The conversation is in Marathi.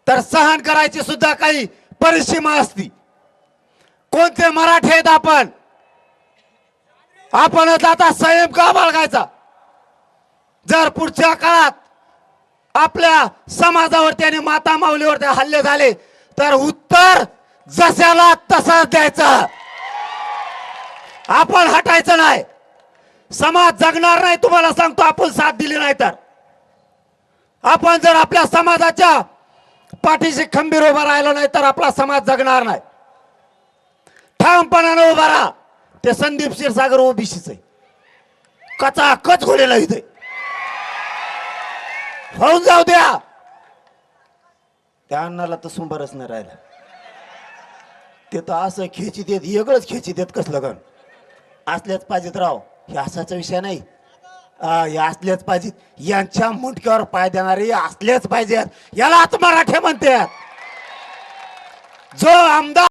तर सहन करायची सुद्धा काही परिसीमा असती। कोणते मराठी आहेत आपण? आपणच आता संयम का बाळगायचा? जर पुढच्या काळात आपल्या समाजावरती आणि माता माऊलीवरती हल्ले झाले तर उत्तर जशाला तसाच द्यायचं। आपण हटायचं नाही। समाज जगणार नाही, तुम्हाला सांगतो, आपण साथ दिली नाही तर। आपण जर आपल्या समाजाच्या पाठीशी खंबीर उभा राहिलो नाही तर आपला समाज जगणार नाही। ठामपणाने उभा राहा। ते संदीप क्षीरसागर ओबीसीच आहे, कचाकच घोडेला इथे होऊन जाऊ द्या। त्या अण्णाला तर सुंबरच नाही राहिला। ते तर असं खेची देत, वेगळंच खेची देत कसलं गण। असल्याच पाहिजेत राव, हे असाचा विषय नाही। हे असलेच पाहिजेत, यांच्या मुंडक्यावर पाय देणारे असलेच पाहिजेत। याला मराठी म्हणतात। जो आमदार